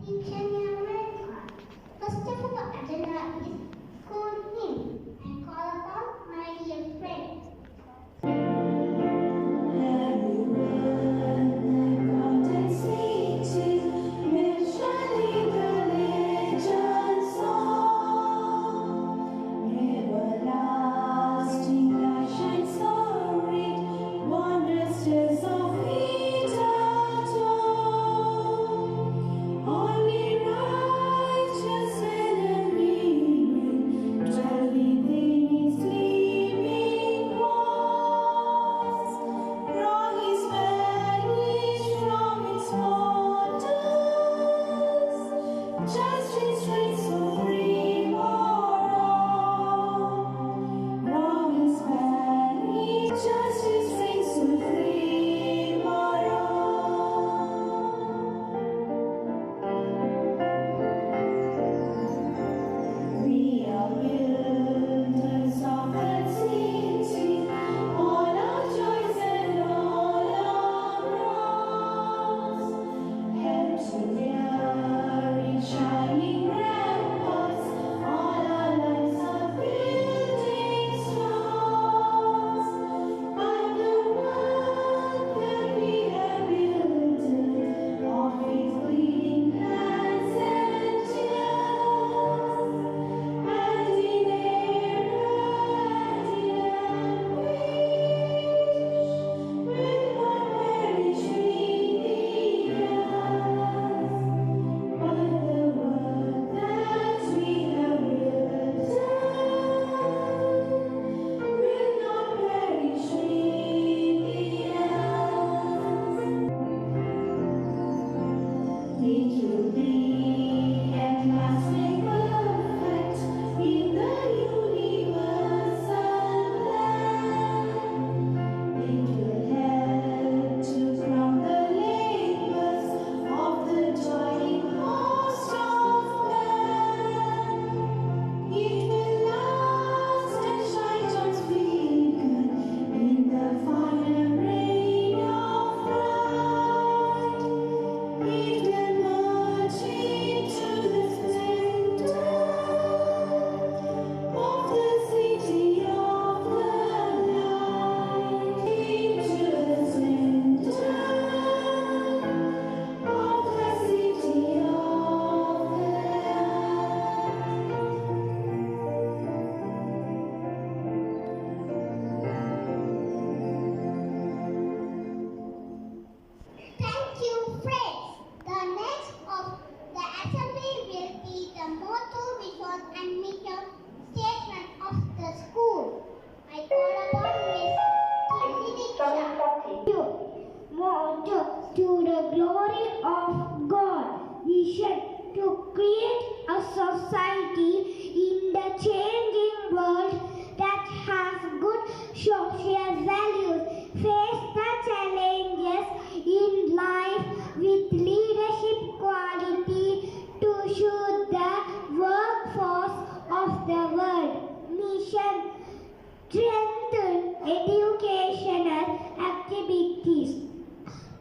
each and every card. First of all, the agenda is school hymn and call upon my dear friends. And mission statement of the school. I call upon Miss Diksha. Motto: to the glory of God. Vision: to create a society in the changing world that has good social values. Face the challenges in life with leadership quality to shoot the workforce of the world. Mission: strengthen educational activities.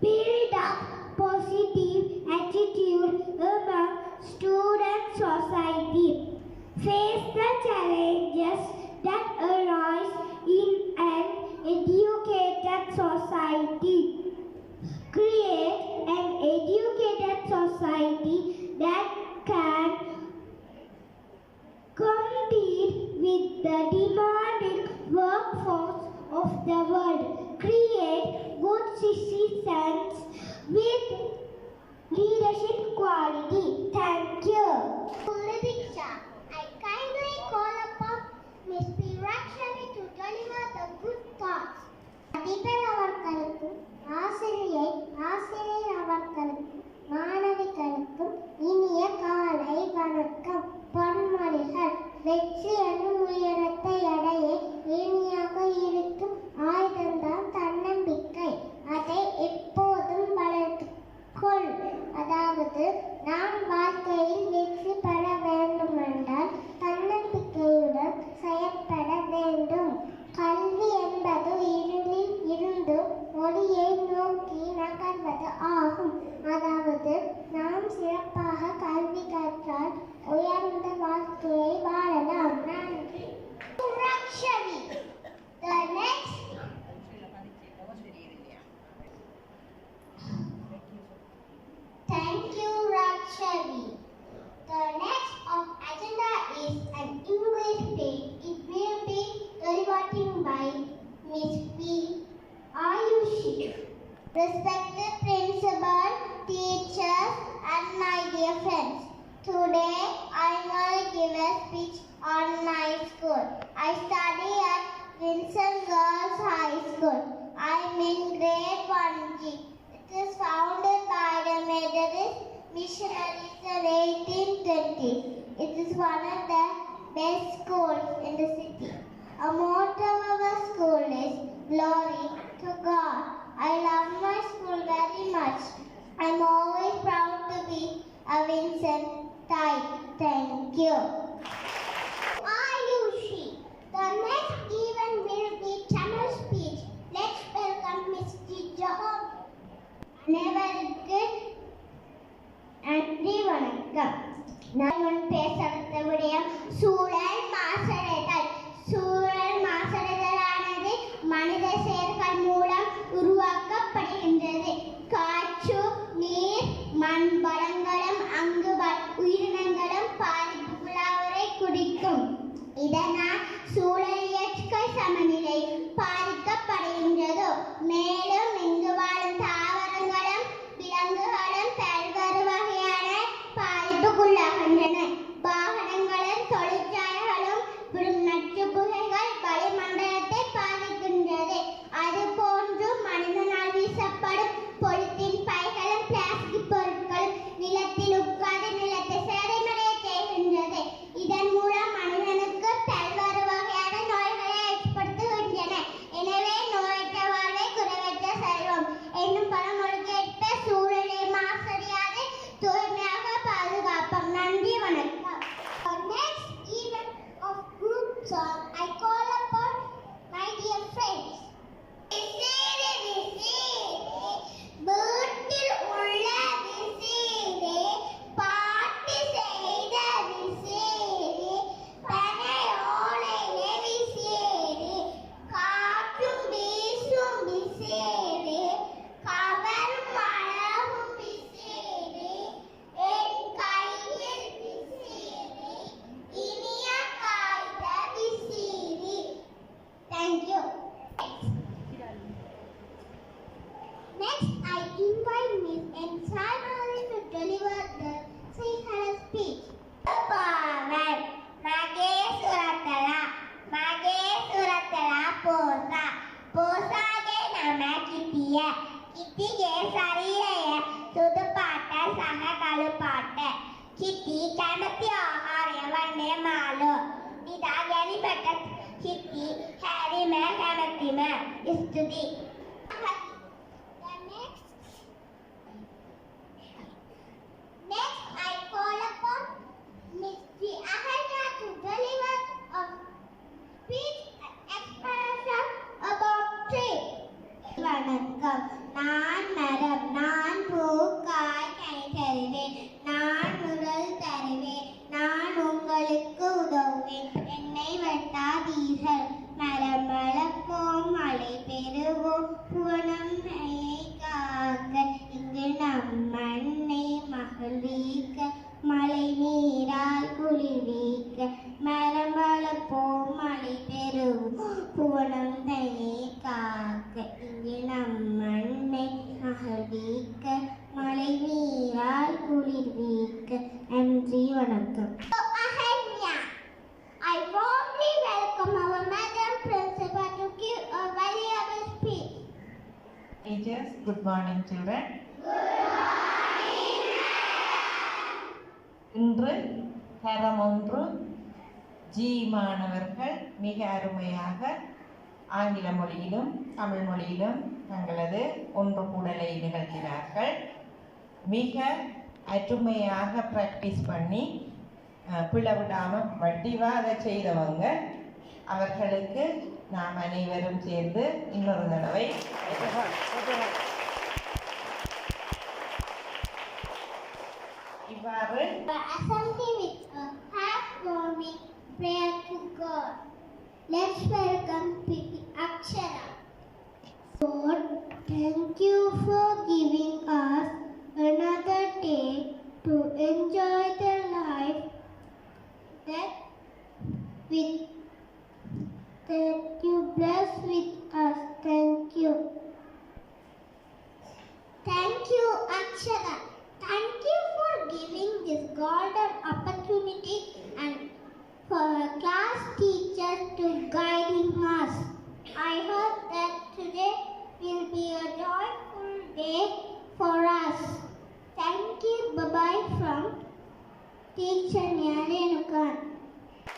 Build up positive attitude among student society. Face the challenges that arise in an educated society. Create an educated society that can compete with the demanding workforce of the world. Create good citizens with leadership quality. Thank you. Diksha, I kindly call upon Miss Pirakshani to deliver the good thoughts. அதிபர் அவர்களுக்கும் ஆசிரியர் அவர்களுக்கும் மாணவிகளுக்கும் இனிய காலை வணக்கம். பொன்மொழிகள்: வெற்றி என்னும் உயரத்தை அடைய இனியாக இருக்கும் ஆயுதம்தான் தன்னம்பிக்கை. அதை எப்போதும் வளர்த்துக்கொள். அதாவது, நாம் வாழ்க்கையில் வெற்றி பெற வேண்டுமென்றால் தன்னம்பிக்கையுடன் செயல்பட வேண்டும். கல்வி என்பது இருளில் இருந்து ஒளியை நோக்கி நகர்வது ஆகும். அதாவது, நாம் சிறப்பாக கல்வி கற்றால் உயர்ந்த வாழ்க்கையை வாழலாம். நன்றி. Rakshami. The next. Thank you, Rakshami. The next of agenda is an English page. It will be delivered by Miss P. Ayushi. Respected principal, teachers, and my dear friends, today I will give a speech on my school. I study at Vincent Girls High School. I am in grade 1G. It is founded by the Methodist missionaries in 1820. It is one of the best schools in the city. A motto of our school is Glory to God. I love my school very much. I am always proud to be a Vincent type. Thank you. Ayushi. The next event will be Tamil speech. Let's welcome Mr. John. அனைவருக்கு நன்றி வணக்கம். நான் பேசுகிற விடயம் சூழல் மாசடைதல். சூழல் மாசடைதலானது மனித செயல்கள் மூலம் உருவாக்கப்படுகின்றது. காற்று, நீர், மண் வளங்களும் அங்கு உயிரினங்களும் பாதிப்புக்குள்ளாவதை குறிக்கும். இதனால் சூழல் இயற்கை சமநிலை பாதிக்கப்படுகின்றது. மேலும் இங்கு வாழும் தாவரங்களும் விலங்குகளும் பல்வேறு வகையான பாதிப்புக்குள்ளாகின்றன. வாகனங்களும் தொழிற்சாலைகளும் விடும் நச்சு புகைகள் வளிமண்டலத்தை பாதிக்கின்றது. அதுபோன்று மனிதனால் வீசப்படும் பொலித்தீன் பைகளும் பிளாஸ்டிக் பொருட்களும் நிலத்தில் உட்கார்ந்து நிலத்தை சேதமடைய செய்கின்றது. இதன் மூலம் மனிதனுக்கு பல்வேறு வகையான நோய்களை ஏற்படுத்துகின்றன. எனவே நோயற்ற வாழ்வை குறைவற்ற செல்வம் என்னும் பழமொழிக்கு ஏற்ப சூழலை மாசடையாது தூய்மையாக பாதுகாப்போம். நன்றி வணக்கம். Next event of group song, I call upon my dear friends. வீட்டில் உள்ள விசேரே பாட்டு செய்த விசேரே பனையோலை விசேரே காற்றும் வீசும் விசேரே கவரும் அழகும் விசேரே என் கையில் விசேரே இனிய காய்ந்த விசேரே. Thank you. Next, I invite Miss N. Simon to deliver the Srihala speech. Pavan, mage suratala posa, posa ge nama kitiya, kiti ge sariyaya, sudu paata saha kalu paata, kiti kamati ahara vanne malu, ida gani patat, kiti hari me kamati me, istudi. Next, I call upon Miss G. Ahanya to deliver a speech expression about tree. வணக்கம். நான் மரம், நான் பூ, காய், கனி தருவேன். நான் உடல் தருவேன். நான் உங்களுக்கு உதவுவேன். என்னை வெட்டாதீர்கள். மரம் வளர்ப்போம், மழை பெறுவோம், புவனம் காக்க. இங்கு நம் மண்ணை மகிழ்விக்க, மழை நீரால் குளிர்விக்க. மரம் வளர்ப்போம், மழை பெறுவோம், புவனம் தன்னை காக்க. இங்கு நம் மண்ணை மகிழ்விக்க, மழை நீரால் குளிர்விக்க. நன்றி வணக்கம். I warmly welcome our Madam Principal to give a valuable speech. Teachers, good morning children. இன்று தரம் 1 ஜி மாணவர்கள் மிக அருமையாக ஆங்கில மொழியிலும் தமிழ் மொழியிலும் தங்களது ஒன்று கூடலை நிகழ்த்தினார்கள். மிக அருமையாக ப்ராக்டிஸ் பண்ணி பிளவிடாமல் வட்டிவாக அதை செய்தவங்க. அவர்களுக்கு நாம் அனைவரும் சேர்ந்து இன்னொரு தடவை பாரு. Assembly with a heartwarming prayer to God. Let's welcome Piti Akshara. Lord, thank you for giving us another day to enjoy the life that you bless with us. Thank you. Thank you, Akshara. Thank you for giving this golden opportunity and for our class teachers to guiding us. I hope that today will be a joyful day for us. Thank you. Bye-bye from Teacher Nyarenukan.